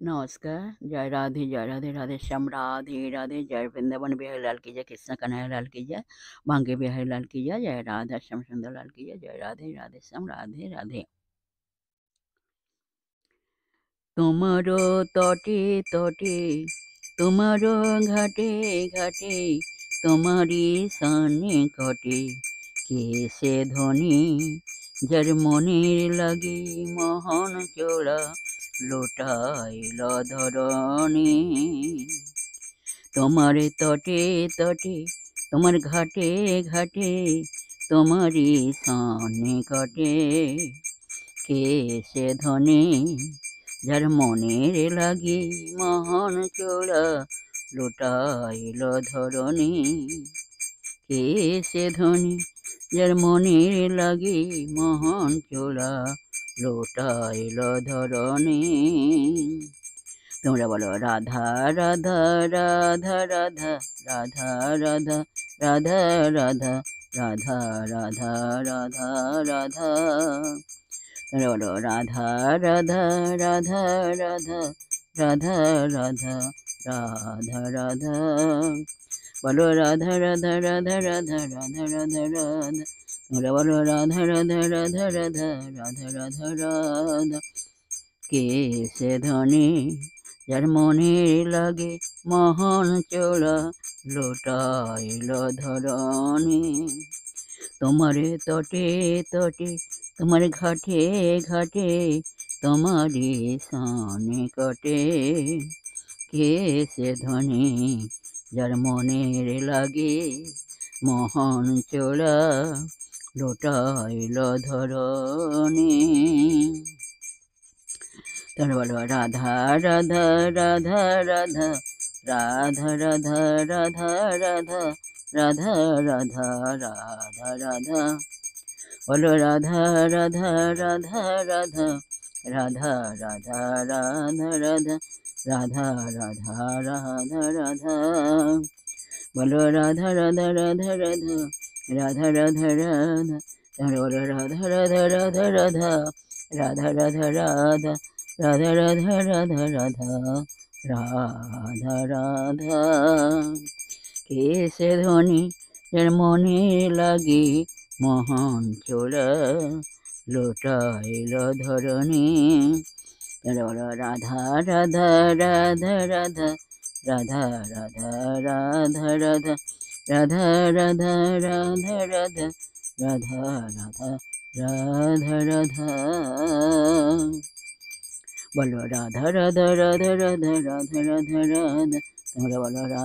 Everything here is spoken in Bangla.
नमस्कार, जय राधे, राधे श्याम राधे राधे, जय वृंदावन बिहारी लाल की जय, कृष्ण कन्हैया लाल की जय, बांके बिहारी लाल की जय, जय राधा श्याम सुंदर लाल की जय, जय राधे राधे श्याम राधे राधे। তোমারো তটে তটে, তোমারো ঘাটে ঘাটে, তোমারই সানে ঘটে, কে সে ধ্বনি যার মনের লাগে মহান চোরা লোটাইল ধরণী। তোমার তটে তটে, তোমার ঘাটে ঘাটে, তোমারই সানে ঘটে, কে সে ধ্বনি যার মনের লাগে মহান চোরা লোটাইল ধরণী। কে সে ধ্বনি যার মনের লাগে মহান চোরা লোটাইল ধরণী। তোমরা বলো রাধা রাধা রাধা রাধা রাধা রাধা রাধা রাধা রাধা রাধা রাধা রাধা। তোমরা বলো রাধা রাধা রাধা রাধা রাধা রাধা রাধা রাধা। বলো রাধা রাধা রাধা রাধা রাধা রাধা রাধা। তোমরা বলো রাধা রাধা রাধা রাধা রাধা রাধা রাধা। কে সে ধ্বনি যার মনে লাগে মহান চোরা লোটাইল ধরণী। তোমার তটে তটে, তোমার ঘাটে ঘাটে, তোমারই সানে কটে, কে সে ধ্বনি যার মনের লাগে মহান চোরা লোটাইল ধরণী। তোমরা বলো রাধা রাধা রাধা রাধা রাধা রাধা রাধা রাধা রাধা রাধা রাধা রাধা। বলো রাধা রাধা রাধা রাধা রাধা রাধা রাধা রাধা রাধা রাধা রাধা রাধা। বলো রাধা রাধা রাধা রাধা রাধা রাধা রাধা। তোমরা বলো রাধা রাধা রাধা রাধা রাধা রাধা রাধা রাধা রাধা রাধা রাধা রাধা রাধা। কে সে ধ্বনি যার মনে লাগে মহান চোরা লোটাইল ধরণী। তোমরা বলো রাধা রাধা রাধা রাধা রাধা রাধা রাধা রাধা রাধা রাধা রাধা রাধা রাধা রাধা রাধা রাধা। বলো রাধা রাধা রাধা রাধা রাধা রাধা রাধা। তোমরা বলো রাধা